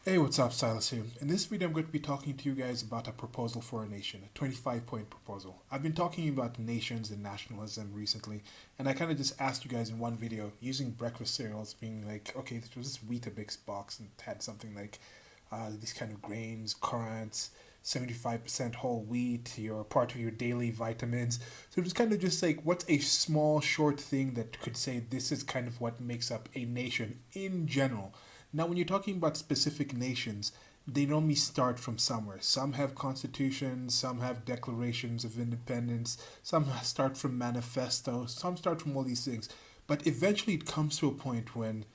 Hey, what's up, Silas here. In this video, I'm going to be talking to you guys about a proposal for a nation, a 25-point proposal. I've been talking about nations and nationalism recently, and I kind of just asked you guys in one video, using breakfast cereals, being like, okay, this was this Weetabix box and it had something like these kind of grains, currants, 75% whole wheat, your part of your daily vitamins. So it was kind of just like, what's a small, short thing that could say this is kind of what makes up a nation in general. Now, when you're talking about specific nations, they normally start from somewhere. Some have constitutions, some have declarations of independence, some start from manifestos, some start from all these things. But eventually, it comes to a point when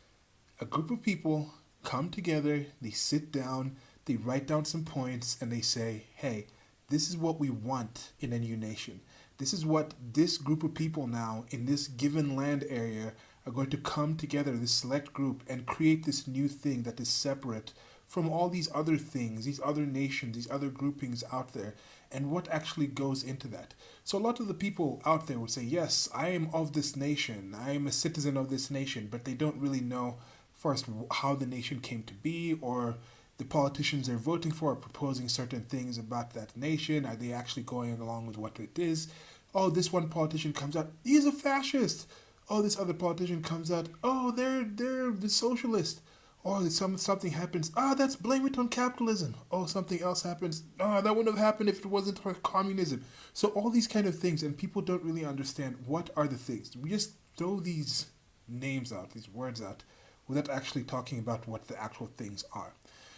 a group of people come together, they sit down, they write down some points, and they say, hey, this is what we want in a new nation. This is what this group of people now in this given land area are going to come together, this select group, and create this new thing that is separate from all these other things, these other nations, these other groupings out there, and what actually goes into that. So, a lot of the people out there would say, yes, I am of this nation, I am a citizen of this nation, but they don't really know first how the nation came to be, or the politicians they're voting for are proposing certain things about that nation. Are they actually going along with what it is? Oh, this one politician comes out, he's a fascist. Oh, this other politician comes out, oh, they're the socialist. Oh, something happens. Ah, that's blame it on capitalism. Oh, something else happens. Ah, that wouldn't have happened if it wasn't for communism. So all these kind of things, and people don't really understand what are the things. We just throw these names out, these words out, without actually talking about what the actual things are.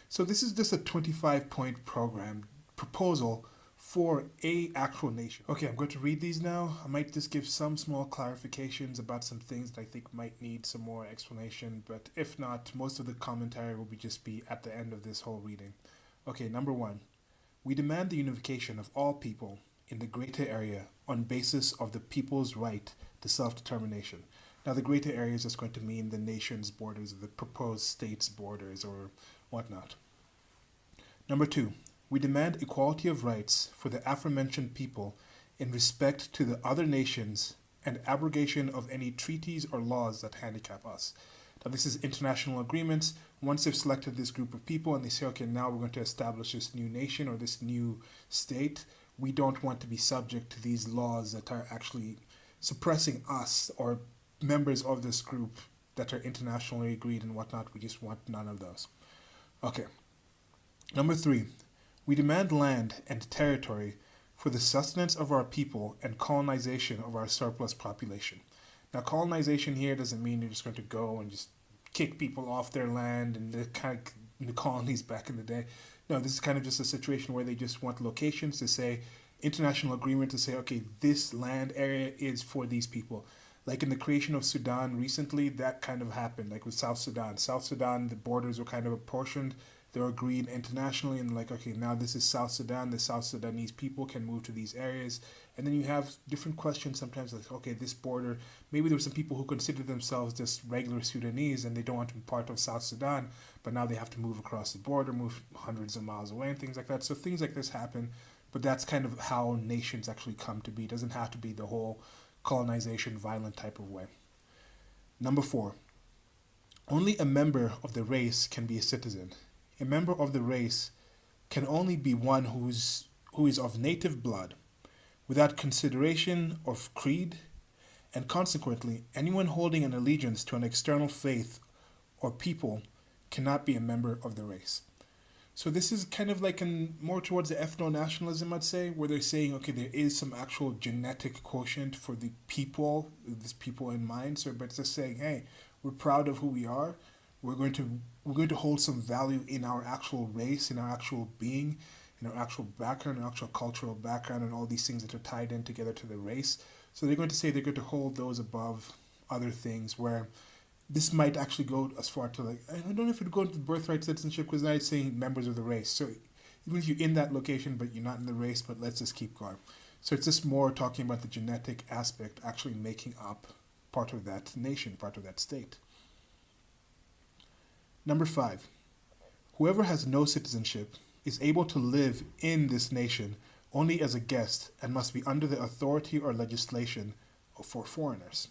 So this is just a 25-point program proposal for a actual nation. Okay, I'm going to read these now. I might just give some small clarifications about some things that I think might need some more explanation, but if not, most of the commentary will just be at the end of this whole reading. Okay, number one, we demand the unification of all people in the greater area on basis of the people's right to self-determination. Now, the greater area is just going to mean the nation's borders, the proposed state's borders, or whatnot. Number two, we demand equality of rights for the aforementioned people in respect to the other nations and abrogation of any treaties or laws that handicap us. Now, this is international agreements. Once they've selected this group of people and they say, okay, now we're going to establish this new nation or this new state, we don't want to be subject to these laws that are actually suppressing us or members of this group that are internationally agreed and whatnot. We just want none of those. Okay. Number three, we demand land and territory for the sustenance of our people and colonization of our surplus population. Now, colonization here doesn't mean you're just going to go and just kick people off their land and the kind of in the colonies back in the day. No, this is kind of just a situation where they just want locations to say, international agreement to say, okay, this land area is for these people. Like in the creation of Sudan recently, that kind of happened. Like with South Sudan. South Sudan, the borders were kind of apportioned. They were agreed internationally, and like, okay, now this is South Sudan. The South Sudanese people can move to these areas. And then you have different questions sometimes, like, okay, this border, maybe there were some people who consider themselves just regular Sudanese and they don't want to be part of South Sudan, but now they have to move across the border, move hundreds of miles away, and things like that. So things like this happen, but that's kind of how nations actually come to be. It doesn't have to be the whole colonization, violent type of way. Number four, only a member of the race can be a citizen. A member of the race can only be one who is of native blood, without consideration of creed, and consequently, anyone holding an allegiance to an external faith or people cannot be a member of the race. So this is kind of like more towards the ethno-nationalism, I'd say, where they're saying, okay, there is some actual genetic quotient for the people, this people in mind. So, but it's just saying, hey, we're proud of who we are. We're going to hold some value in our actual race, in our actual being, in our actual background, our actual cultural background, and all these things that are tied in together to the race. So they're going to say they're going to hold those above other things where this might actually go as far to like, I don't know if it would go into birthright citizenship because now it's saying members of the race. So even if you're in that location but you're not in the race, but let's just keep going. So it's just more talking about the genetic aspect actually making up part of that nation, part of that state. Number five, whoever has no citizenship is able to live in this nation only as a guest and must be under the authority or legislation for foreigners.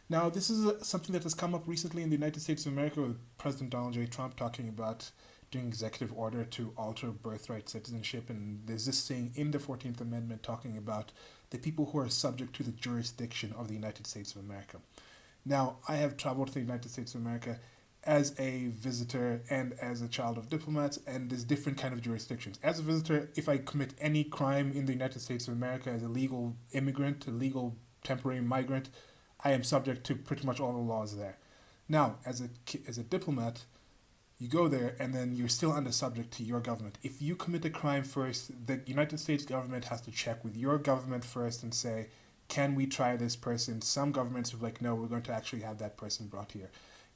Now, this is something that has come up recently in the United States of America with President Donald J. Trump talking about doing executive order to alter birthright citizenship, and there's this thing in the 14th Amendment talking about the people who are subject to the jurisdiction of the United States of America. Now, I have traveled to the United States of America as a visitor and as a child of diplomats, and there's different kind of jurisdictions. As a visitor, if I commit any crime in the United States of America as a legal immigrant, a legal temporary migrant, I am subject to pretty much all the laws there. Now, as a diplomat, you go there and then you're still under subject to your government. If you commit a crime first, the United States government has to check with your government first and say, can we try this person? Some governments are like, no, we're going to actually have that person brought here.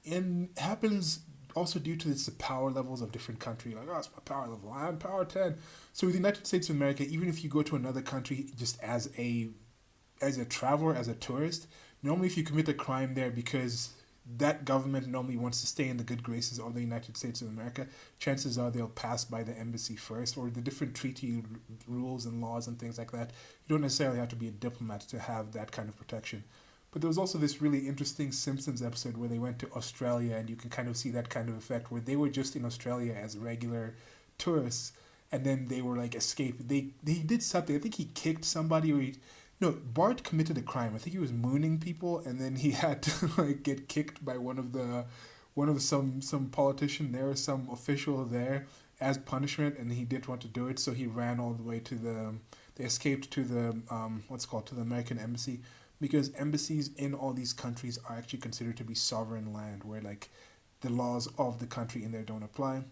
And it happens also due to the power levels of different countries. Like, oh, it's my power level. I'm power 10. So with the United States of America, even if you go to another country just as a traveler, as a tourist, normally if you commit a crime there because that government normally wants to stay in the good graces of the United States of America, chances are they'll pass by the embassy first, or the different treaty rules and laws and things like that. You don't necessarily have to be a diplomat to have that kind of protection. But there was also this really interesting Simpsons episode where they went to Australia, and you can kind of see that kind of effect where they were just in Australia as regular tourists, and then they were like escaped. They did something. I think he kicked somebody, or no, Bart committed a crime. I think he was mooning people, and then he had to like get kicked by one of some politician there, some official there as punishment, and he didn't want to do it, so he ran all the way to they escaped to the to the American embassy, because embassies in all these countries are actually considered to be sovereign land, where like the laws of the country in there don't apply.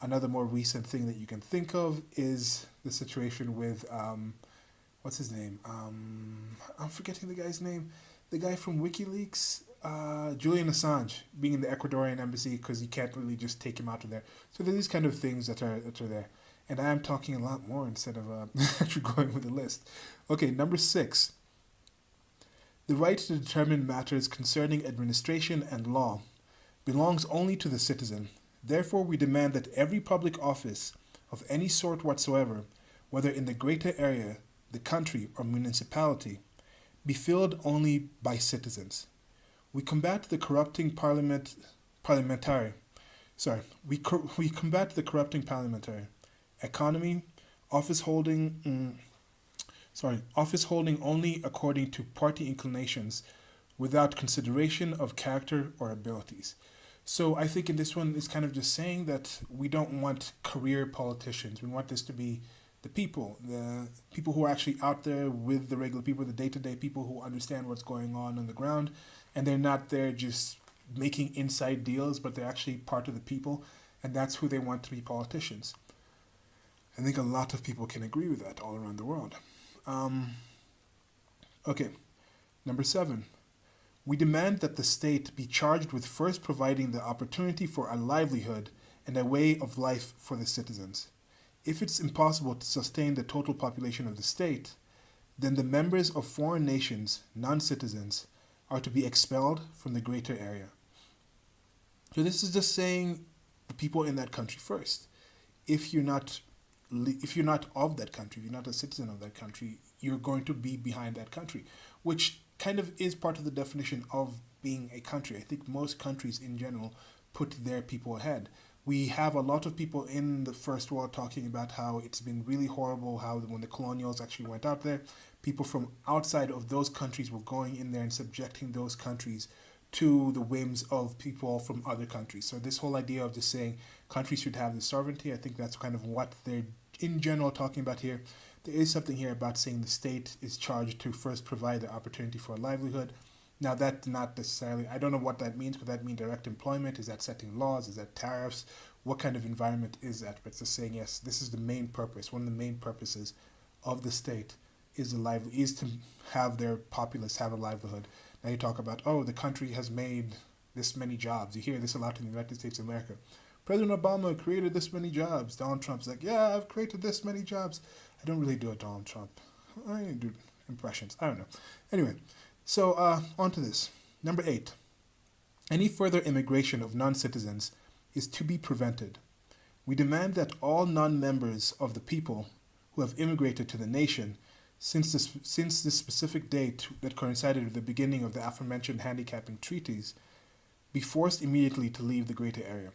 Another more recent thing that you can think of is the situation with what's his name? I'm forgetting the guy's name. The guy from WikiLeaks, Julian Assange, being in the Ecuadorian embassy because you can't really just take him out of there. So there's these kind of things that are there. And I am talking a lot more instead of actually going with the list. Okay, number 6. The right to determine matters concerning administration and law belongs only to the citizen. Therefore, we demand that every public office of any sort whatsoever, whether in the greater area, the country, or municipality, be filled only by citizens. We combat the corrupting parliamentary economy, office holding only according to party inclinations, without consideration of character or abilities. So I think in this one, it's kind of just saying that we don't want career politicians. We want this to be the people who are actually out there with the regular people, the day-to-day people who understand what's going on the ground, and they're not there just making inside deals, but they're actually part of the people, and that's who they want to be politicians. I think a lot of people can agree with that all around the world. Okay, number 7. We demand that the state be charged with first providing the opportunity for a livelihood and a way of life for the citizens. If it's impossible to sustain the total population of the state, then the members of foreign nations, non-citizens, are to be expelled from the greater area. So this is just saying the people in that country first. If you're not of that country, if you're not a citizen of that country, you're going to be behind that country, which kind of is part of the definition of being a country. I think most countries in general put their people ahead. We have a lot of people in the first world talking about how it's been really horrible, how when the colonials actually went out there, people from outside of those countries were going in there and subjecting those countries to the whims of people from other countries. So this whole idea of just saying countries should have the sovereignty, I think that's kind of what they're in general talking about here. There is something here about saying the state is charged to first provide the opportunity for a livelihood. Now, that's not necessarily, I don't know what that means. Could that mean direct employment? Is that setting laws? Is that tariffs? What kind of environment is that? But it's just saying, yes, this is the main purpose. One of the main purposes of the state is to have their populace have a livelihood. Now you talk about, oh, the country has made this many jobs. You hear this a lot in the United States of America. President Obama created this many jobs. Donald Trump's like, yeah, I've created this many jobs. I don't really do a Donald Trump. I do impressions. I don't know. Anyway. So, on to this. Number 8. Any further immigration of non-citizens is to be prevented. We demand that all non-members of the people who have immigrated to the nation since this specific date that coincided with the beginning of the aforementioned handicapping treaties be forced immediately to leave the greater area.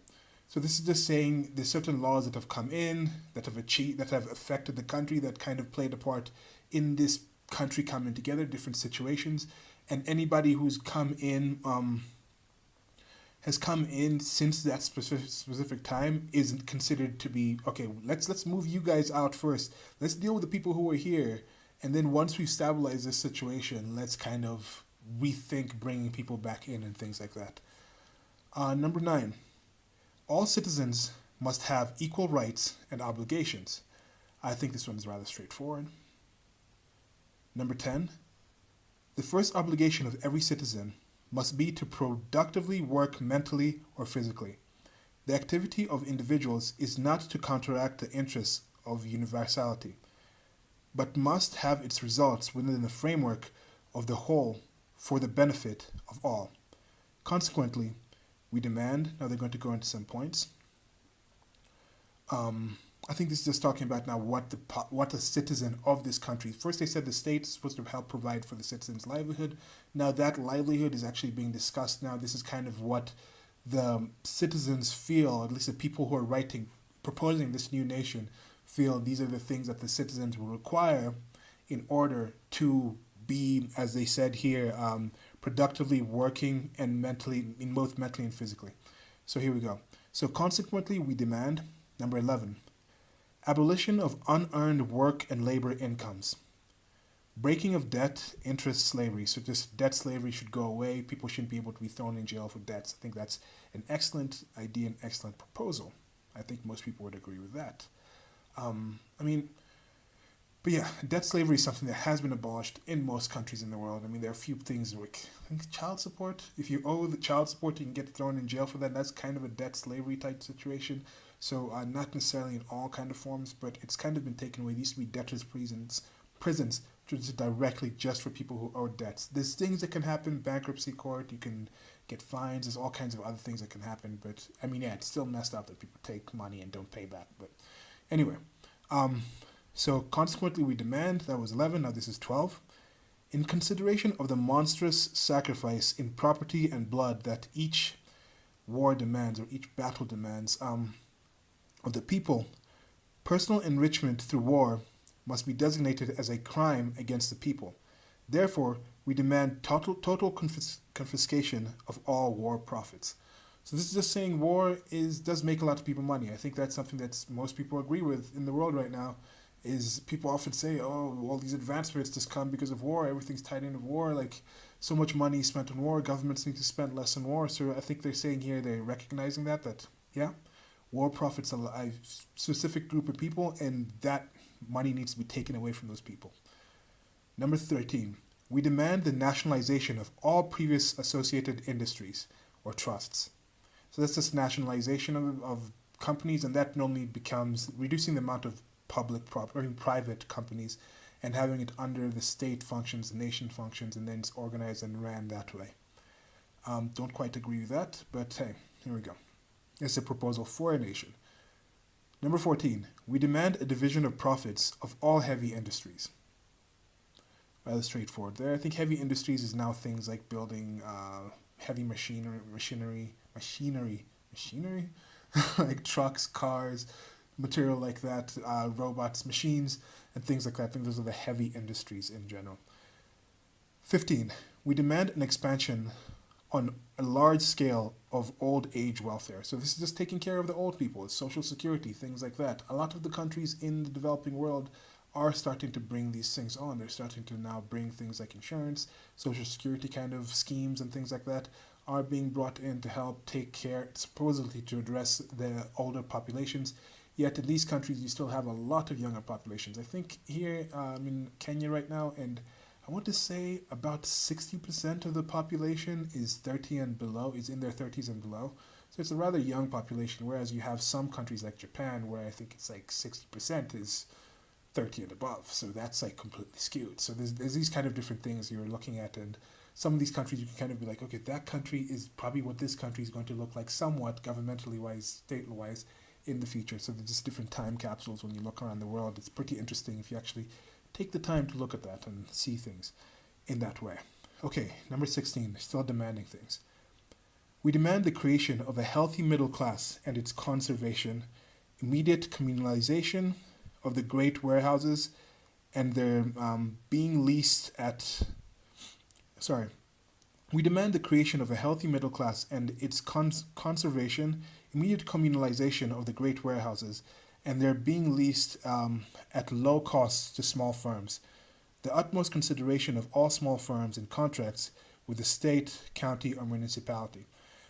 So this is just saying there's certain laws that have come in, that have affected the country, that kind of played a part in this country coming together, different situations, and anybody who's come in has come in since that specific time isn't considered to be okay. Let's move you guys out first. Let's deal with the people who are here, and then once we stabilize this situation, let's kind of rethink bringing people back in and things like that. Number 9, all citizens must have equal rights and obligations. I think this one is rather straightforward. Number 10, the first obligation of every citizen must be to productively work mentally or physically. The activity of individuals is not to counteract the interests of universality, but must have its results within the framework of the whole for the benefit of all. Consequently, we demand, now they're going to go into some points. I think this is just talking about now what the citizen of this country. First, they said the state is supposed to help provide for the citizen's livelihood. Now that livelihood is actually being discussed. Now this is kind of what the citizens feel, at least the people who are proposing this new nation feel. These are the things that the citizens will require in order to be, as they said here, productively working and both mentally and physically. So here we go. So consequently, we demand, number 11, abolition of unearned work and labor incomes. Breaking of debt, interest, slavery. So just debt slavery should go away. People shouldn't be able to be thrown in jail for debts. I think that's an excellent idea, an excellent proposal. I think most people would agree with that. But yeah, debt slavery is something that has been abolished in most countries in the world. I mean, there are a few things like, I think child support. If you owe the child support, you can get thrown in jail for that. That's kind of a debt slavery type situation. So not necessarily in all kind of forms, but it's kind of been taken away. There used to be debtors' prisons, which is directly just for people who owe debts. There's things that can happen, bankruptcy court, you can get fines, there's all kinds of other things that can happen. But I mean, yeah, it's still messed up that people take money and don't pay back. But anyway, so consequently we demand, that was 11, now this is 12. In consideration of the monstrous sacrifice in property and blood that each war demands, or each battle demands, of the people, personal enrichment through war must be designated as a crime against the people. Therefore, we demand total confiscation of all war profits. So this is just saying war does make a lot of people money. I think that's something that most people agree with in the world right now, is people often say, oh, all these advancements just come because of war, everything's tied into war, like so much money is spent on war, governments need to spend less on war. So I think they're saying here, they're recognizing that yeah, war profits a specific group of people, and that money needs to be taken away from those people. Number 13, we demand the nationalization of all previous associated industries or trusts. So that's just nationalization of companies, and that normally becomes reducing the amount of private companies and having it under the state functions, the nation functions, and then it's organized and ran that way. Don't quite agree with that, but hey, here we go. It's a proposal for a nation. Number 14, we demand a division of profits of all heavy industries. Rather straightforward there. I think heavy industries is now things like building heavy machinery, like trucks, cars, material like that, robots, machines, and things like that. I think those are the heavy industries in general. 15, we demand an expansion on a large scale of old age welfare. So this is just taking care of the old people, social security, things like that. A lot of the countries in the developing world are starting to bring these things on. They're starting to now bring things like insurance, social security kind of schemes and things like that are being brought in to help take care, supposedly to address the older populations. Yet in these countries, you still have a lot of younger populations. I think here in Kenya right now, and I want to say about 60% of the population is 30 and below, is in their 30s and below. So it's a rather young population, whereas you have some countries like Japan where I think it's like 60% is 30 and above. So that's like completely skewed. So there's these kind of different things you're looking at, and some of these countries you can kind of be like, okay, that country is probably what this country is going to look like somewhat governmentally wise, state-wise in the future. So there's just different time capsules when you look around the world. It's pretty interesting if you actually take the time to look at that and see things in that way. Okay, number 16, still demanding things. We demand the creation of a healthy middle class and its conservation, immediate communalization of the great warehouses and their being leased at. Sorry. We demand the creation of a healthy middle class and its conservation, immediate communalization of the great warehouses, and their being leased at low costs to small firms. The utmost consideration of all small firms in contracts with the state, county, or municipality.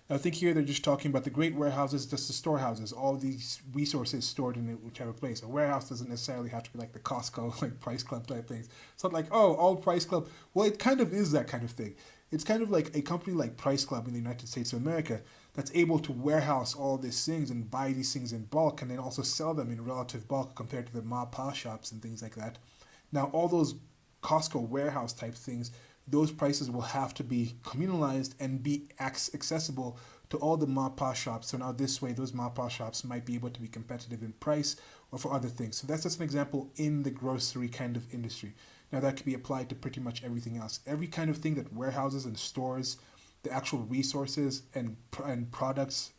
Now, I think here they're just talking about the great warehouses, just the storehouses, all these resources stored in whichever place. A warehouse doesn't necessarily have to be like the Costco, like Price Club type things. It's not like, oh, all Price Club. Well, it kind of is that kind of thing. It's kind of like a company like Price Club in the United States of America that's able to warehouse all these things and buy these things in bulk and then also sell them in relative bulk compared to the ma pa shops and things like that. Now, all those Costco warehouse type things, those prices will have to be communalized and be accessible to all the MAPA shops. So now this way, those MAPA shops might be able to be competitive in price or for other things. So that's just an example in the grocery kind of industry. Now that could be applied to pretty much everything else. Every kind of thing that warehouses and stores, the actual resources and products,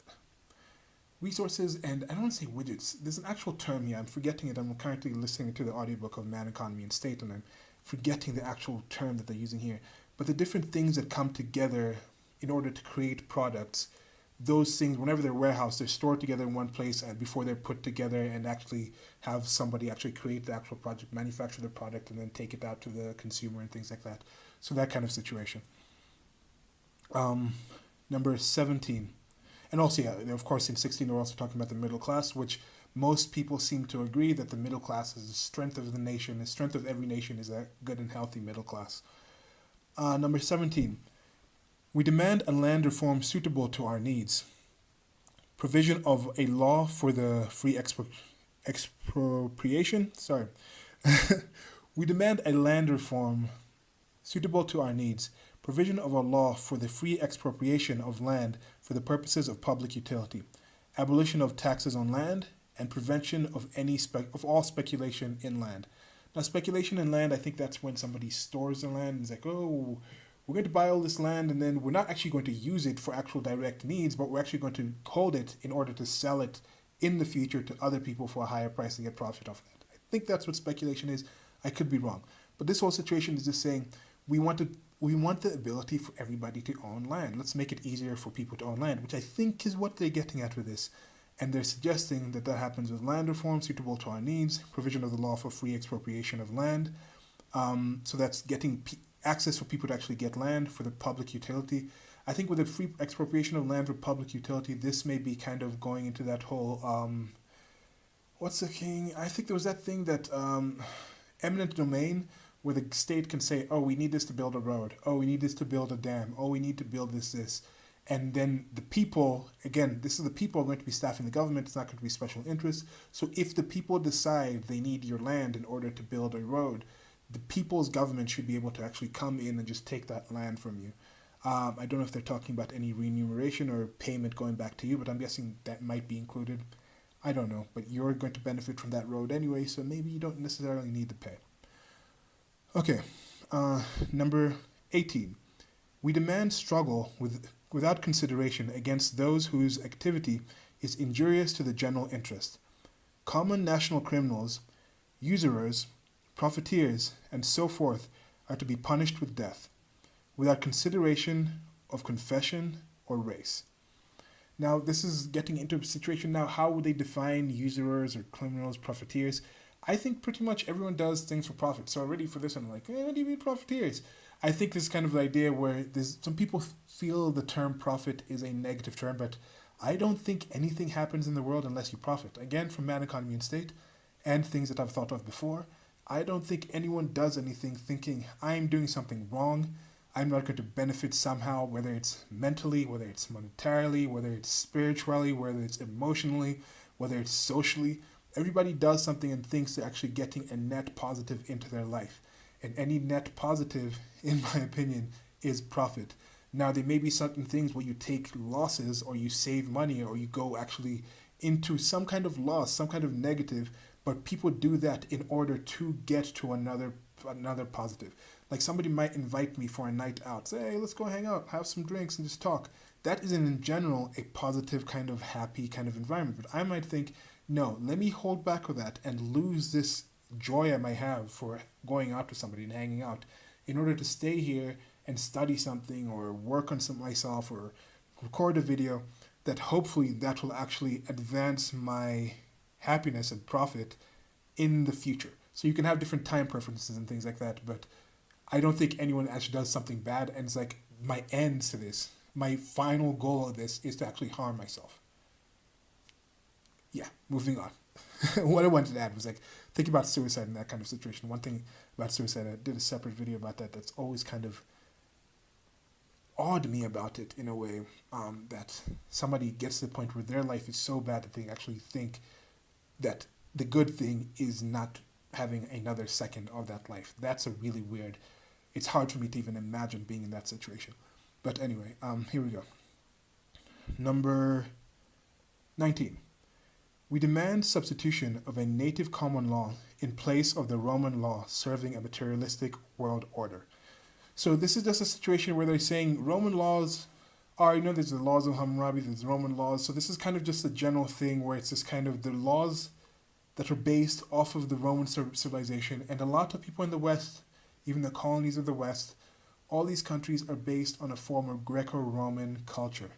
resources and I don't want to say widgets. There's an actual term here. I'm forgetting it. I'm currently listening to the audiobook of Man, Economy, and State, and I'm forgetting the actual term that they're using here. But the different things that come together in order to create products, those things, whenever they're warehoused, they're stored together in one place and before they're put together and actually have somebody actually create the actual project, manufacture the product, and then take it out to the consumer and things like that. So that kind of situation. Number 17. And also, yeah, of course, in 16, we're also talking about the middle class, which most people seem to agree that the middle class is the strength of the nation. The strength of every nation is a good and healthy middle class. Number 17. We demand a land reform suitable to our needs. Provision of a law for the free expropriation. Sorry. We demand a land reform suitable to our needs. Provision of a law for the free expropriation of land for the purposes of public utility. Abolition of taxes on land and prevention of all speculation in land. Now, speculation in land, I think that's when somebody stores the land and is like, oh, we're going to buy all this land and then we're not actually going to use it for actual direct needs, but we're actually going to hold it in order to sell it in the future to other people for a higher price to get profit off that. I think that's what speculation is. I could be wrong. But this whole situation is just saying we want the ability for everybody to own land. Let's make it easier for people to own land, which I think is what they're getting at with this. And they're suggesting that that happens with land reform suitable to our needs, provision of the law for free expropriation of land. So that's getting access for people to actually get land for the public utility. I think with the free expropriation of land for public utility, this may be kind of going into that whole, what's the thing? I think there was that thing that eminent domain, where the state can say, oh, we need this to build a road. Oh, we need this to build a dam. Oh, we need to build this. And then the people, again, this is the people are going to be staffing the government. It's not going to be special interests. So if the people decide they need your land in order to build a road, the people's government should be able to actually come in and just take that land from you. I don't know if they're talking about any remuneration or payment going back to you, but I'm guessing that might be included. I don't know, but you're going to benefit from that road anyway, so maybe you don't necessarily need to pay. Okay, number 18. We demand struggle without consideration against those whose activity is injurious to the general interest. Common national criminals, usurers, profiteers, and so forth are to be punished with death, without consideration of confession or race. Now, this is getting into a situation now, how would they define usurers or criminals, profiteers? I think pretty much everyone does things for profit. So already for this, I'm like, what do you mean profiteers? I think this is kind of the idea where some people feel the term profit is a negative term, but I don't think anything happens in the world unless you profit. Again, from Man, Economy, and State, and things that I've thought of before, I don't think anyone does anything thinking, I'm doing something wrong, I'm not going to benefit somehow, whether it's mentally, whether it's monetarily, whether it's spiritually, whether it's emotionally, whether it's socially. Everybody does something and thinks they're actually getting a net positive into their life. And any net positive, in my opinion, is profit. Now, there may be certain things where you take losses or you save money or you go actually into some kind of loss, some kind of negative, but people do that in order to get to another positive. Like somebody might invite me for a night out, say, hey, let's go hang out, have some drinks and just talk. that is in general a positive kind of happy kind of environment. But I might think, no, let me hold back with that and lose this joy I might have for going out with somebody and hanging out in order to stay here and study something or work on something myself or record a video that hopefully that will actually advance my happiness and profit in the future. So you can have different time preferences and things like that, but I don't think anyone actually does something bad and it's like my end to this, my final goal of this is to actually harm myself. Yeah, moving on. What I wanted to add was like think about suicide in that kind of situation. One thing about suicide, I did a separate video about that. That's always kind of awed me about it in a way, that somebody gets to the point where their life is so bad that they actually think that the good thing is not having another second of that life. That's a really weird. It's hard for me to even imagine being in that situation. But anyway, here we go. Number 19. We demand substitution of a native common law in place of the Roman law serving a materialistic world order. So this is just a situation where they're saying Roman laws are, there's the laws of Hammurabi, there's Roman laws. So this is kind of just a general thing where it's just kind of the laws that are based off of the Roman civilization. And a lot of people in the West, even the colonies of the West, all these countries are based on a form of Greco-Roman culture.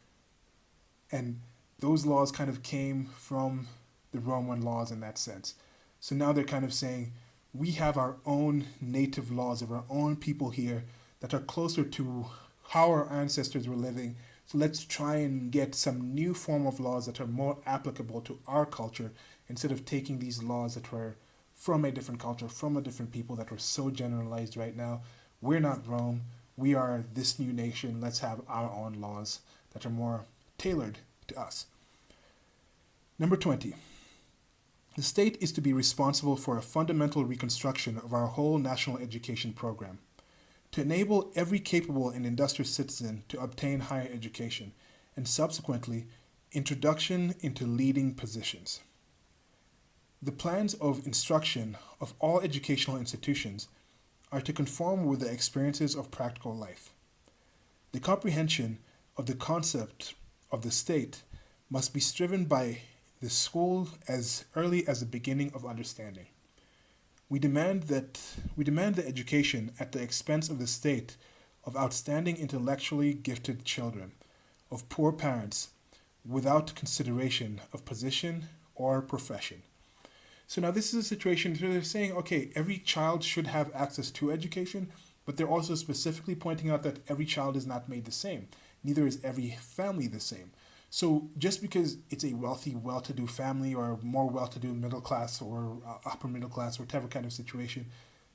And those laws kind of came from the Roman laws in that sense. So now they're kind of saying, we have our own native laws of our own people here that are closer to how our ancestors were living. So let's try and get some new form of laws that are more applicable to our culture instead of taking these laws that were from a different culture, from a different people that were so generalized right now. We're not Rome. We are this new nation. Let's have our own laws that are more tailored to us. Number 20. The state is to be responsible for a fundamental reconstruction of our whole national education program, to enable every capable and industrious citizen to obtain higher education, and subsequently, introduction into leading positions. The plans of instruction of all educational institutions are to conform with the experiences of practical life. The comprehension of the concept of the state must be striven by the school as early as the beginning of understanding. We demand the education at the expense of the state of outstanding intellectually gifted children, of poor parents, without consideration of position or profession. So now this is a situation where they're saying, okay, every child should have access to education, but they're also specifically pointing out that every child is not made the same. Neither is every family the same. So just because it's a wealthy, well-to-do family or more well-to-do middle class or upper middle class, whatever kind of situation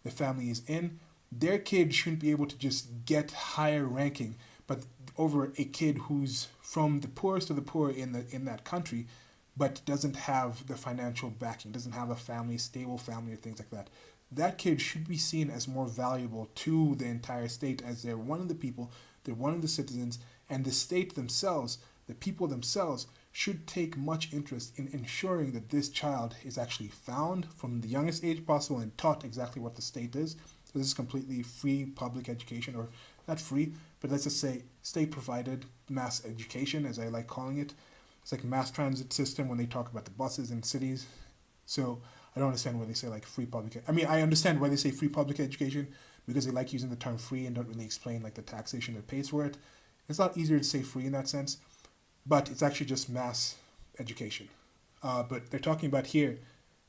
the family is in, their kid shouldn't be able to just get higher ranking, but over a kid who's from the poorest of the poor in that country, but doesn't have the financial backing, doesn't have a family, stable family, or things like that. That kid should be seen as more valuable to the entire state as they're one of the people, they're one of the citizens, and the state themselves, the people themselves, should take much interest in ensuring that this child is actually found from the youngest age possible and taught exactly what the state is. So this is completely free public education, or not free, but let's just say state-provided mass education, as I like calling it. It's like mass transit system when they talk about the buses in cities. So I don't understand why they say like free public. I mean, I understand why they say free public education because they like using the term free and don't really explain like the taxation that pays for it. It's a lot easier to say free in that sense, but it's actually just mass education. But they're talking about here,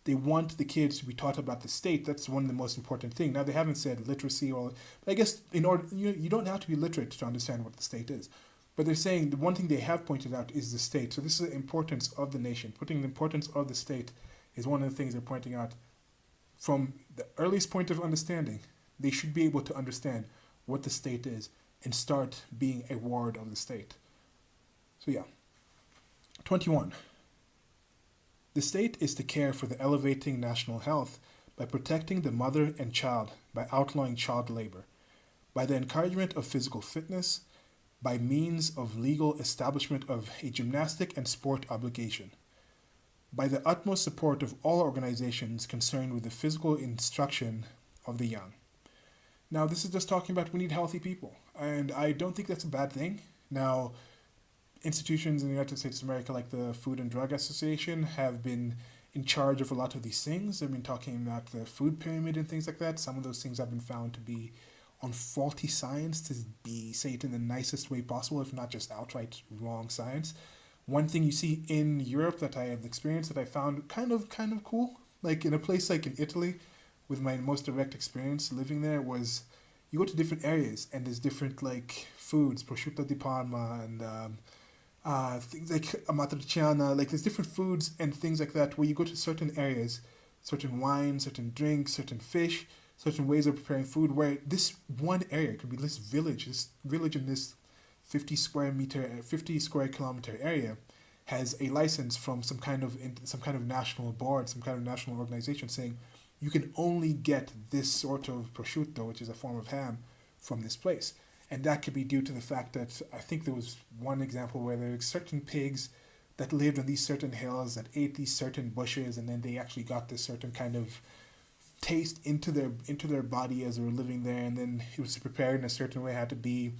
they want the kids to be taught about the state. That's one of the most important things. Now they haven't said literacy, or but I guess in order you don't have to be literate to understand what the state is. But they're saying the one thing they have pointed out is the state. So this is the importance of the nation. Putting the importance of the state is one of the things they're pointing out. From the earliest point of understanding, they should be able to understand what the state is and start being a ward of the state. So yeah. 21. The state is to care for the elevating national health by protecting the mother and child, by outlawing child labor, by the encouragement of physical fitness, by means of legal establishment of a gymnastic and sport obligation, by the utmost support of all organizations concerned with the physical instruction of the young. Now, this is just talking about we need healthy people, and I don't think that's a bad thing. Now, institutions in the United States of America, like the Food and Drug Association, have been in charge of a lot of these things. They've been talking about the food pyramid and things like that. Some of those things have been found to be on faulty science, to be, say it in the nicest way possible, if not just outright wrong science. One thing you see in Europe that I have experienced that I found kind of cool, like in a place like in Italy, with my most direct experience living there, was you go to different areas and there's different like foods, prosciutto di Parma and things like amatriciana, like there's different foods and things like that where you go to certain areas, certain wines, certain drinks, certain fish, certain ways of preparing food, where this one area could be this village in this 50 square kilometer area has a license from some kind of national board, some kind of national organization saying you can only get this sort of prosciutto, which is a form of ham, from this place. And that could be due to the fact that I think there was one example where there were certain pigs that lived on these certain hills that ate these certain bushes, and then they actually got this certain kind of taste into their body as they were living there, and then it was prepared in a certain way, had to be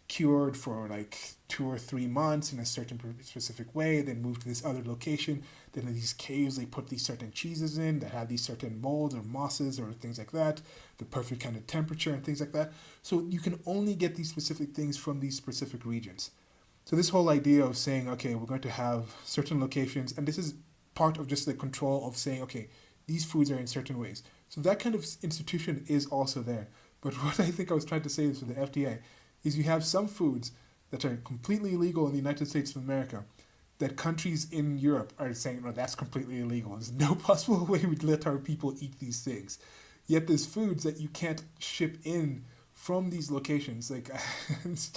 cured for like 2 or 3 months in a certain specific way, then moved to this other location. Then in these caves, they put these certain cheeses in that have these certain molds or mosses or things like that, the perfect kind of temperature and things like that. So you can only get these specific things from these specific regions. So this whole idea of saying, okay, we're going to have certain locations, and this is part of just the control of saying, okay, these foods are in certain ways. So that kind of institution is also there. But what I think I was trying to say is for the FDA is you have some foods that are completely illegal in the United States of America that countries in Europe are saying, no, that's completely illegal. There's no possible way we'd let our people eat these things. Yet there's foods that you can't ship in from these locations. Like there's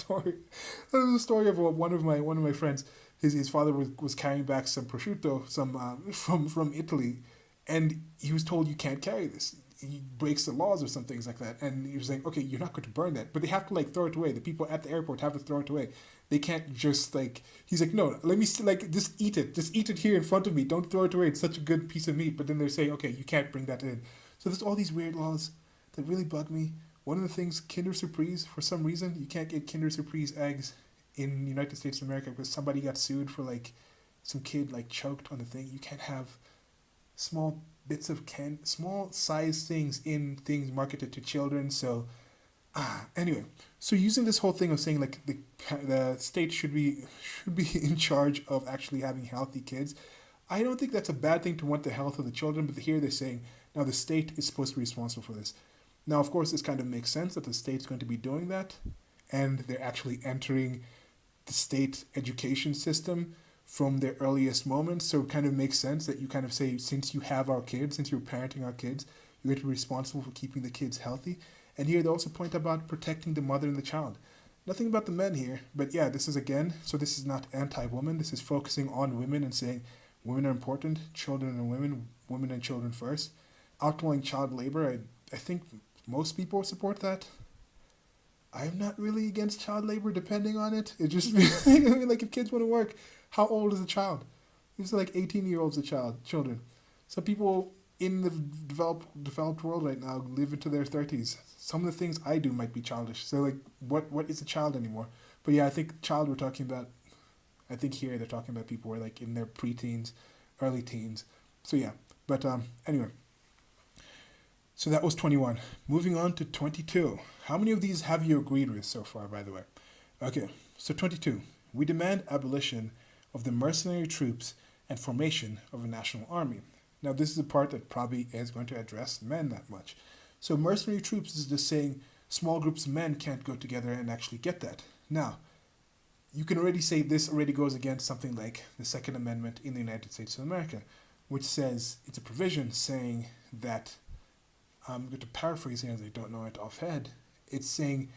a story of one of my friends. His father was carrying back some prosciutto, from Italy, and he was told you can't carry this. He breaks the laws or some things like that. And he was like, okay, you're not going to burn that, but they have to like throw it away. The people at the airport have to throw it away. They can't just like, he's like, no, let me like just eat it here in front of me. Don't throw it away. It's such a good piece of meat. But then they're saying, okay, you can't bring that in. So there's all these weird laws that really bug me. One of the things, Kinder Surprise, for some reason, you can't get Kinder Surprise eggs in the United States of America because somebody got sued for like some kid like choked on the thing. You can't have small bits of small size things in things marketed to children. So anyway, so using this whole thing of saying like the state should be in charge of actually having healthy kids, I don't think that's a bad thing to want the health of the children. But here they're saying now the state is supposed to be responsible for this. Now of course this kind of makes sense that the state's going to be doing that, and they're actually entering the state education system from their earliest moments. So it kind of makes sense that you kind of say, since you have our kids, since you're parenting our kids, you're going to be responsible for keeping the kids healthy. And here they also point about protecting the mother and the child. Nothing about the men here, but yeah, this is again, so this is not anti-woman. This is focusing on women and saying women are important, children and women and children first. Outlawing child labor, I think most people support that. I'm not really against child labor, depending on it. It just like if kids want to work, how old is a child? These are like 18-year-olds children. Some people in the developed world right now live into their 30s. Some of the things I do might be childish. So like, what is a child anymore? But yeah, I think child we're talking about. I think here they're talking about people who are like in their preteens, early teens. So yeah, but anyway. So that was 21. Moving on to 22. How many of these have you agreed with so far, by the way? Okay, so 22. We demand abolition of the mercenary troops and formation of a national army. Now, this is the part that probably is going to address men that much. So mercenary troops is just saying small groups of men can't go together and actually get that. Now, you can already say this already goes against something like the Second Amendment in the United States of America, which says, it's a provision saying that, I'm going to paraphrase here as I don't know it offhand, it's saying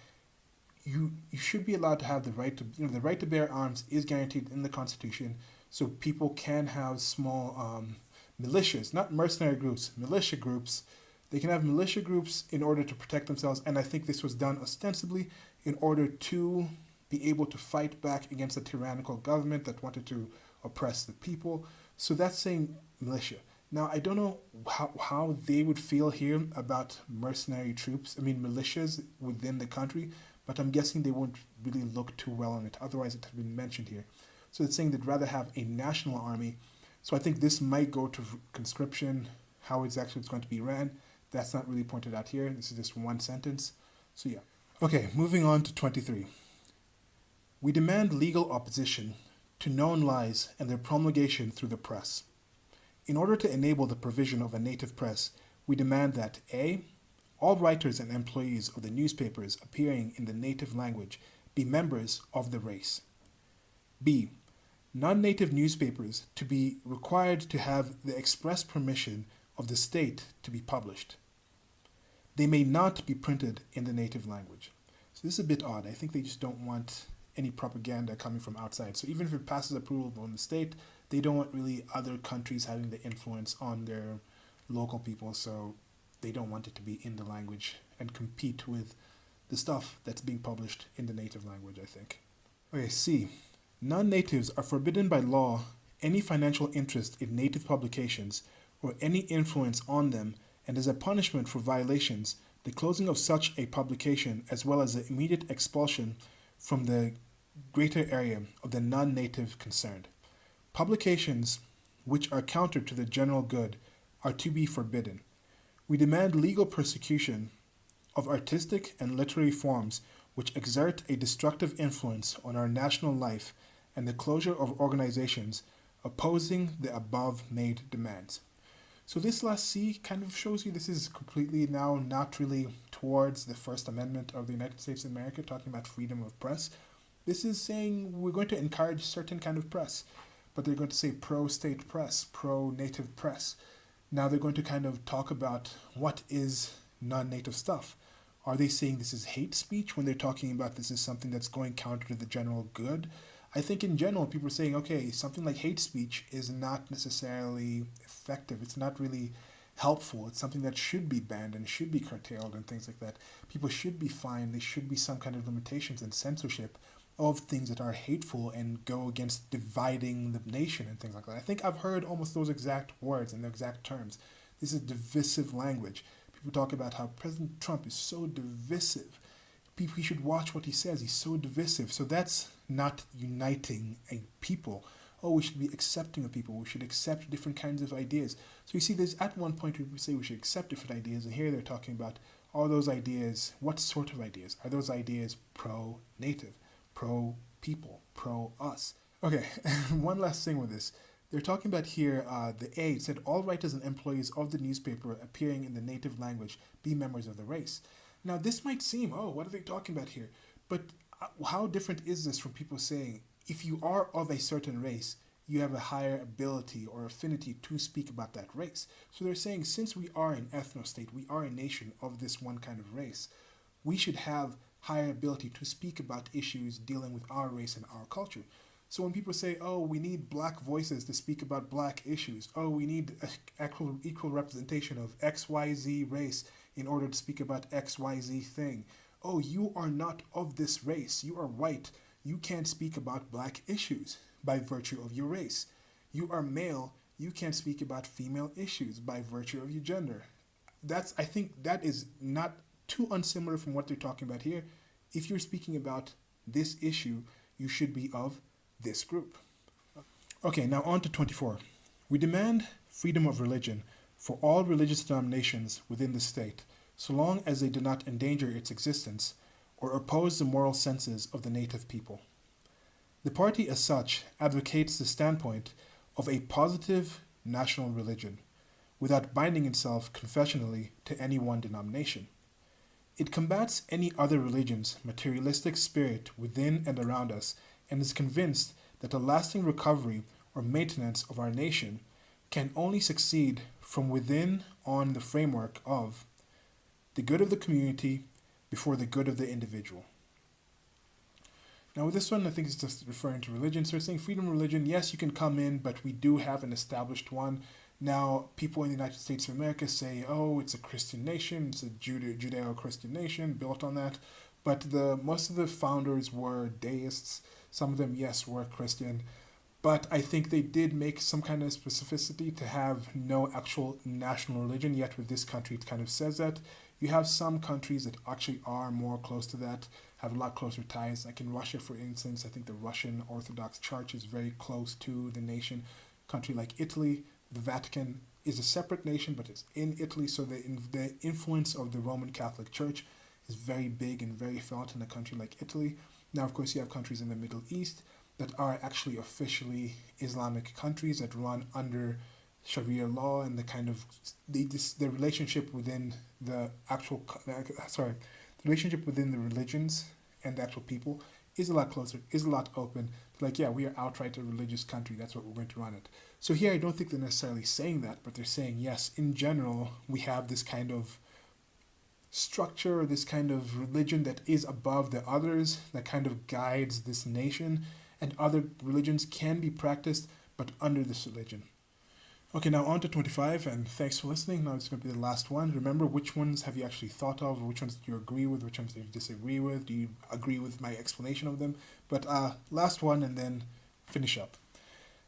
you should be allowed to have the right to, the right to bear arms is guaranteed in the Constitution, so people can have small militias, not mercenary groups, militia groups. They can have militia groups in order to protect themselves, and I think this was done ostensibly in order to be able to fight back against a tyrannical government that wanted to oppress the people. So that's saying militia. Now, I don't know how they would feel here about mercenary troops, militias within the country, but I'm guessing they won't really look too well on it. Otherwise, it had been mentioned here. So it's saying they'd rather have a national army. So I think this might go to conscription, how exactly it's going to be ran. That's not really pointed out here. This is just one sentence. So yeah. Okay, moving on to 23. We demand legal opposition to known lies and their promulgation through the press. In order to enable the provision of a native press, we demand that A. All writers and employees of the newspapers appearing in the native language be members of the race. B. Non-native newspapers to be required to have the express permission of the state to be published. They may not be printed in the native language. So this is a bit odd. I think they just don't want any propaganda coming from outside. So even if it passes approval from the state, they don't want really other countries having the influence on their local people. So they don't want it to be in the language and compete with the stuff that's being published in the native language, I think. Okay, C. Non-natives are forbidden by law any financial interest in native publications or any influence on them, and as a punishment for violations, the closing of such a publication as well as the immediate expulsion from the greater area of the non-native concerned. Publications which are counter to the general good are to be forbidden. We demand legal persecution of artistic and literary forms which exert a destructive influence on our national life and the closure of organizations opposing the above made demands. So this last C kind of shows you this is completely now not really towards the First Amendment of the United States of America, talking about freedom of press. This is saying we're going to encourage certain kind of press, but they're going to say pro-state press, pro-native press. Now they're going to kind of talk about what is non-native stuff. Are they saying this is hate speech when they're talking about this is something that's going counter to the general good? I think in general, people are saying, okay, something like hate speech is not necessarily effective. It's not really helpful. It's something that should be banned and should be curtailed and things like that. People should be fined. There should be some kind of limitations and censorship of things that are hateful and go against dividing the nation and things like that. I think I've heard almost those exact words and the exact terms. This is divisive language. People talk about how President Trump is so divisive. We should watch what he says. He's so divisive. So that's not uniting a people. Oh, we should be accepting of people. We should accept different kinds of ideas. So you see, there's at one point people say we should accept different ideas, and here they're talking about all those ideas. What sort of ideas? Are those ideas pro-native, pro-people, pro-us? Okay, one last thing with this. They're talking about here, the A, it said all writers and employees of the newspaper appearing in the native language be members of the race. Now, this might seem, oh, what are they talking about here? But how different is this from people saying, if you are of a certain race, you have a higher ability or affinity to speak about that race. So they're saying, since we are an ethno-state, we are a nation of this one kind of race, we should have higher ability to speak about issues dealing with our race and our culture. So when people say, oh, we need black voices to speak about black issues, oh, we need equal representation of XYZ race in order to speak about XYZ thing. Oh, you are not of this race. You are white. You can't speak about black issues by virtue of your race. You are male. You can't speak about female issues by virtue of your gender. I think that is not too unsimilar from what they're talking about here. If you're speaking about this issue, you should be of this group. Okay, now on to 24. We demand freedom of religion for all religious denominations within the state, so long as they do not endanger its existence or oppose the moral senses of the native people. The party as such advocates the standpoint of a positive national religion, without binding itself confessionally to any one denomination. It combats any other religion's materialistic spirit within and around us and is convinced that a lasting recovery or maintenance of our nation can only succeed from within on the framework of the good of the community before the good of the individual. Now with this one, I think it's just referring to religion. So we're saying freedom of religion, yes, you can come in, but we do have an established one. Now, people in the United States of America say, oh, it's a Christian nation, it's a Judeo-Christian nation built on that. But most of the founders were deists. Some of them, yes, were Christian. But I think they did make some kind of specificity to have no actual national religion, yet with this country it kind of says that. You have some countries that actually are more close to that, have a lot closer ties. Like in Russia, for instance, I think the Russian Orthodox Church is very close to the nation. Country like Italy, the Vatican is a separate nation, but it's in Italy, so the influence of the Roman Catholic Church is very big and very felt in a country like Italy. Now, of course, you have countries in the Middle East that are actually officially Islamic countries that run under Sharia law, and the relationship within the relationship within the religions and the actual people is a lot closer, is a lot open. Like, yeah, we are outright a religious country. That's what we're going to run it. So here, I don't think they're necessarily saying that, but they're saying, yes, in general, we have this kind of structure, this kind of religion that is above the others, that kind of guides this nation, and other religions can be practiced, but under this religion. Okay, now on to 25, and thanks for listening. Now it's going to be the last one. Remember, which ones have you actually thought of, or which ones do you agree with, which ones do you disagree with? Do you agree with my explanation of them? But last one, and then finish up.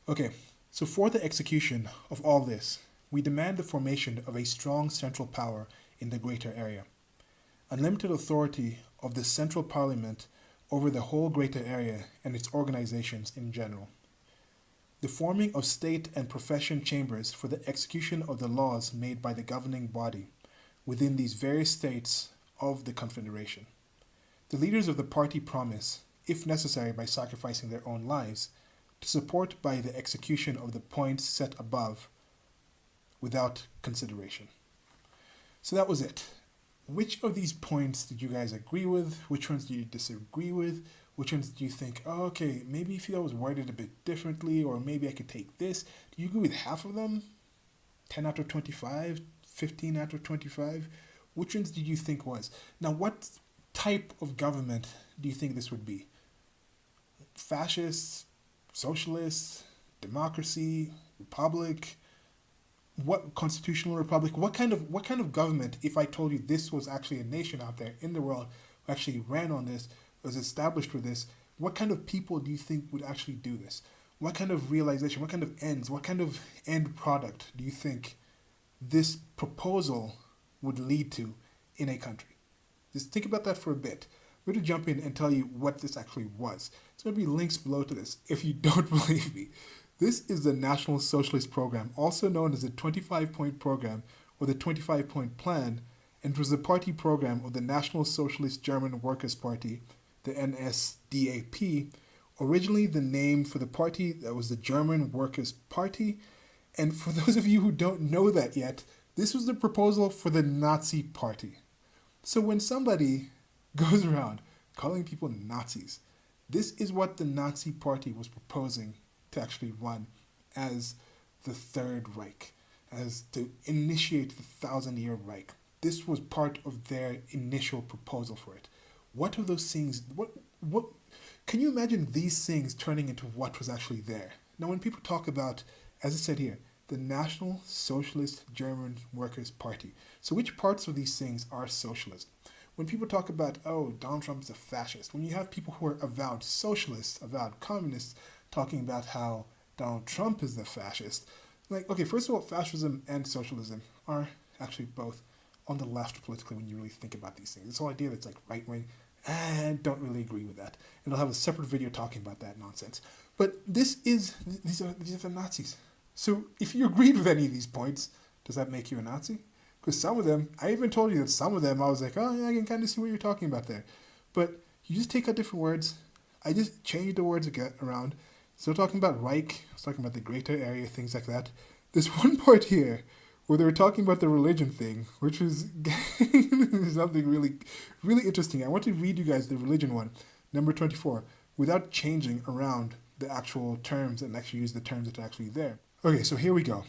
Okay, so for the execution of all this, we demand the formation of a strong central power in the greater area. Unlimited authority of the central parliament over the whole greater area and its organizations in general. The forming of state and profession chambers for the execution of the laws made by the governing body within these various states of the Confederation. The leaders of the party promise, if necessary by sacrificing their own lives, to support by the execution of the points set above without consideration. So that was it. Which of these points did you guys agree with? Which ones do you disagree with? Which ones do you think, oh, okay, maybe if I was worded a bit differently, or maybe I could take this? Do you agree with half of them? 10 out of 25? 15 out of 25? Which ones did you think was? Now, what type of government do you think this would be? Fascist, socialist, democracy, republic? What constitutional republic? What kind of government, if I told you this was actually a nation out there in the world who actually ran on this, was established with this, what kind of people do you think would actually do this? What kind of realization, what kind of ends, what kind of end product do you think this proposal would lead to in a country? Just think about that for a bit. I'm going to jump in and tell you what this actually was. There's going to be links below to this if you don't believe me. This is the National Socialist Program, also known as the 25-point program or the 25-point plan, and it was the party program of the National Socialist German Workers' Party, the NSDAP, originally the name for the party that was the German Workers' Party. And for those of you who don't know that yet, this was the proposal for the Nazi Party. So when somebody goes around calling people Nazis, this is what the Nazi Party was proposing to actually run as the Third Reich, as to initiate the 1,000-year Reich. This was part of their initial proposal for it. What of those things, what can you imagine these things turning into what was actually there? Now, when people talk about, as I said here, the National Socialist German Workers' Party, so which parts of these things are socialist? When people talk about, oh, Donald Trump is a fascist, when you have people who are avowed socialists, avowed communists, talking about how Donald Trump is the fascist, like, okay, first of all, fascism and socialism are actually both on the left politically when you really think about these things. This whole idea that's like right-wing, I don't really agree with that. And I'll have a separate video talking about that nonsense. But these are the Nazis. So if you agreed with any of these points, does that make you a Nazi? Because some of them, I even told you that some of them, I was like, oh yeah, I can kind of see what you're talking about there. But you just take out different words. I just changed the words around. Still talking about Reich, I was talking about the greater area, things like that. There's one part here where they were talking about the religion thing, which was something really, really interesting. I want to read you guys the religion one, number 24, without changing around the actual terms and actually use the terms that are actually there. Okay, so here we go.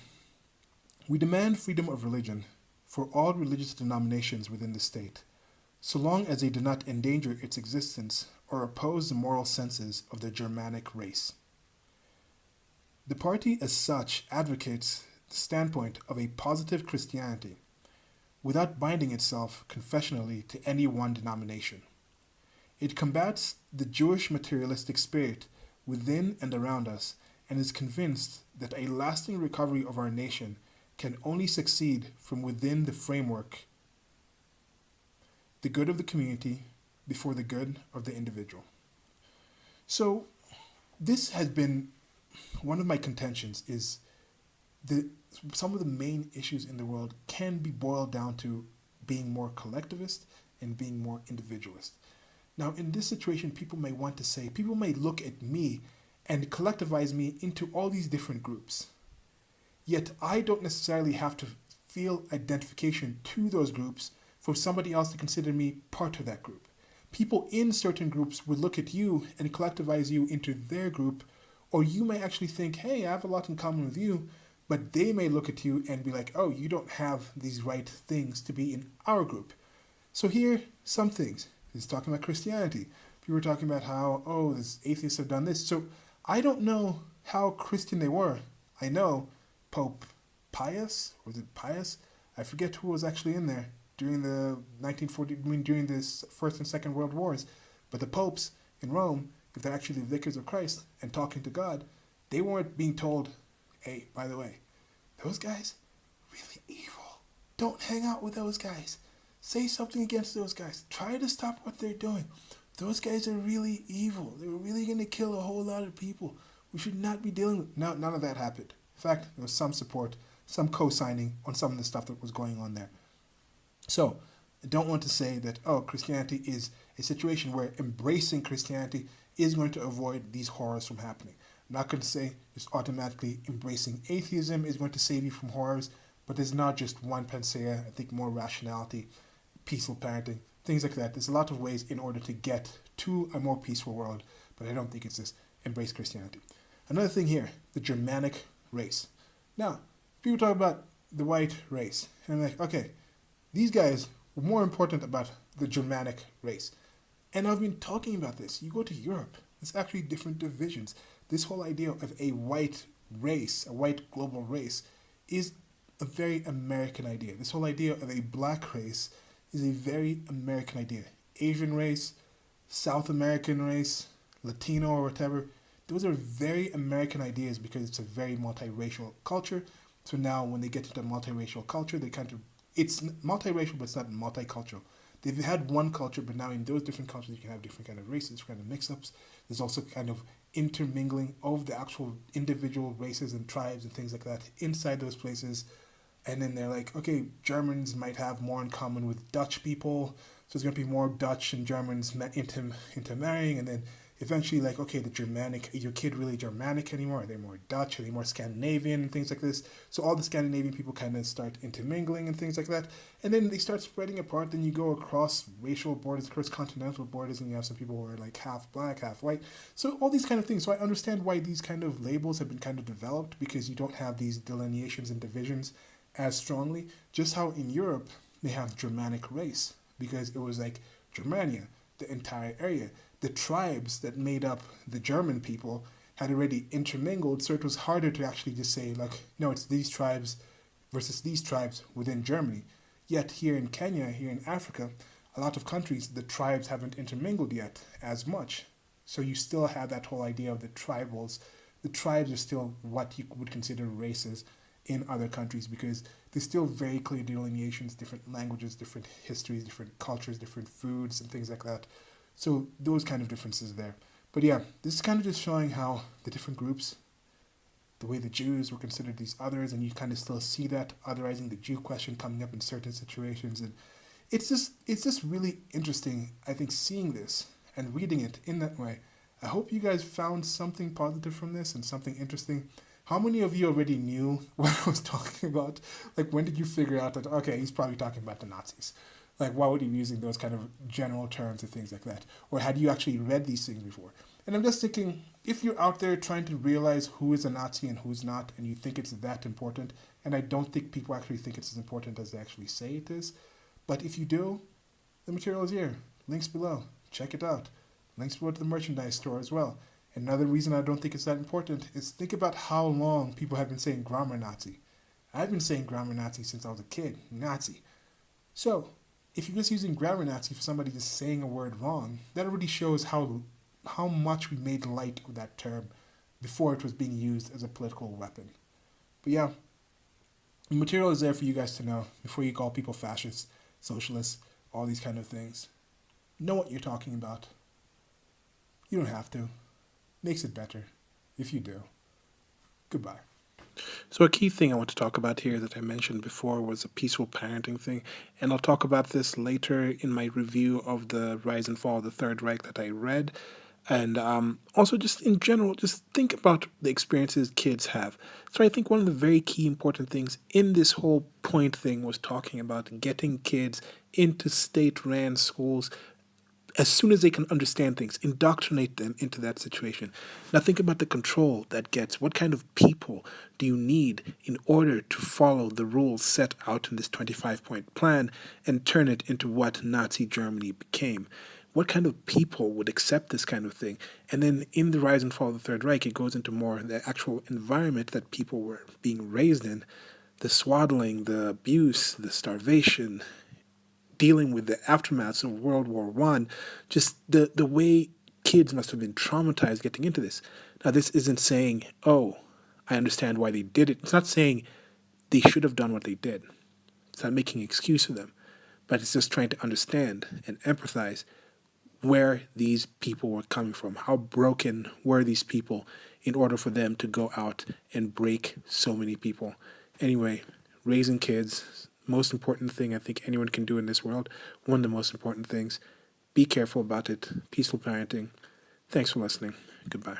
We demand freedom of religion for all religious denominations within the state, so long as they do not endanger its existence or oppose the moral senses of the Germanic race. The party as such advocates the standpoint of a positive Christianity, without binding itself confessionally to any one denomination. It combats the Jewish materialistic spirit within and around us, and is convinced that a lasting recovery of our nation can only succeed from within the framework, the good of the community, before the good of the individual. So this has been one of my contentions is the some of the main issues in the world can be boiled down to being more collectivist and being more individualist. Now, in this situation, people may look at me and collectivize me into all these different groups. Yet, I don't necessarily have to feel identification to those groups for somebody else to consider me part of that group. People in certain groups would look at you and collectivize you into their group, or you may actually think, hey, I have a lot in common with you, but they may look at you and be like, oh, you don't have these right things to be in our group. So here, some things. He's talking about Christianity. People were talking about how, oh, these atheists have done this. So I don't know how Christian they were. I know Pope Pius, or was it Pius? I forget who was actually in there during the during this First and Second World Wars. But the popes in Rome, if they're actually the vicars of Christ and talking to God, they weren't being told, hey, by the way, those guys, really evil. Don't hang out with those guys. Say something against those guys. Try to stop what they're doing. Those guys are really evil. They're really going to kill a whole lot of people. We should not be dealing with... No, none of that happened. In fact, there was some support, some co-signing on some of the stuff that was going on there. So, I don't want to say that, oh, Christianity is a situation where embracing Christianity is going to avoid these horrors from happening. I'm not going to say just automatically embracing atheism is going to save you from horrors, but there's not just one panacea. I think more rationality, peaceful parenting, things like that. There's a lot of ways in order to get to a more peaceful world, but I don't think it's just embrace Christianity. Another thing here, the Germanic race. Now, people talk about the white race, and I'm like, okay, these guys were more important about the Germanic race. And I've been talking about this. You go to Europe, it's actually different divisions. This whole idea of a white race, a white global race, is a very American idea. This whole idea of a black race is a very American idea. Asian race, South American race, Latino or whatever, those are very American ideas because it's a very multiracial culture. So now when they get into multiracial culture, it's multiracial, but it's not multicultural. They've had one culture, but now in those different cultures, you can have different kind of races, kind of mix-ups. There's also kind of intermingling of the actual individual races and tribes and things like that inside those places. And then they're like, okay, Germans might have more in common with Dutch people, so it's going to be more Dutch and Germans intermarrying, and then eventually like, okay, the Germanic, is your kid really Germanic anymore? Are they more Dutch? Are they more Scandinavian and things like this? So all the Scandinavian people kind of start intermingling and things like that. And then they start spreading apart. Then you go across racial borders, across continental borders, and you have some people who are like half black, half white. So all these kind of things. So I understand why these kind of labels have been kind of developed, because you don't have these delineations and divisions as strongly. Just how in Europe they have Germanic race, because it was like Germania, the entire area. The tribes that made up the German people had already intermingled, so it was harder to actually just say, like, no, it's these tribes versus these tribes within Germany. Yet here in Kenya, here in Africa, a lot of countries, the tribes haven't intermingled yet as much. So you still have that whole idea of the tribals. The tribes are still what you would consider races in other countries, because there's still very clear delineations, different languages, different histories, different cultures, different foods, and things like that. So those kind of differences there. But yeah, this is kind of just showing how the different groups, the way the Jews were considered these others, and you kind of still see that otherizing, the Jew question coming up in certain situations. And it's just really interesting, I think, seeing this and reading it in that way. I hope you guys found something positive from this and something interesting. How many of you already knew what I was talking about? Like, when did you figure out that, okay, he's probably talking about the Nazis? Like, why would he be using those kind of general terms and things like that? Or had you actually read these things before? And I'm just thinking, if you're out there trying to realize who is a Nazi and who's not, and you think it's that important, and I don't think people actually think it's as important as they actually say it is, but if you do, the material is here. Links below. Check it out. Links below to the merchandise store as well. Another reason I don't think it's that important is think about how long people have been saying grammar Nazi. I've been saying grammar Nazi since I was a kid. Nazi. So, if you're just using grammar Nazi for somebody just saying a word wrong, that already shows how much we made light of that term before it was being used as a political weapon. But yeah, the material is there for you guys to know before you call people fascists, socialists, all these kind of things. know what you're talking about. You don't have to. Makes it better if you do. Goodbye. So a key thing I want to talk about here that I mentioned before was a peaceful parenting thing, and I'll talk about this later in my review of the Rise and Fall of the Third Reich that I read. And also, just in general, just think about the experiences kids have. So I think one of the very key important things in this whole point thing was talking about getting kids into state-ran schools as soon as they can understand things, indoctrinate them into that situation. Now think about the control that gets. What kind of people do you need in order to follow the rules set out in this 25-point plan and turn it into what Nazi Germany became? What kind of people would accept this kind of thing? And then in the Rise and Fall of the Third Reich, it goes into more the actual environment that people were being raised in, the swaddling, the abuse, the starvation, dealing with the aftermaths of World War One, just the way kids must have been traumatized getting into this. Now, this isn't saying, oh, I understand why they did it. It's not saying they should have done what they did. It's not making an excuse for them, but it's just trying to understand and empathize where these people were coming from. How broken were these people in order for them to go out and break so many people? Anyway, raising kids, most important thing I think anyone can do in this world. One of the most important things. Be careful about it. Peaceful parenting. Thanks for listening. Goodbye.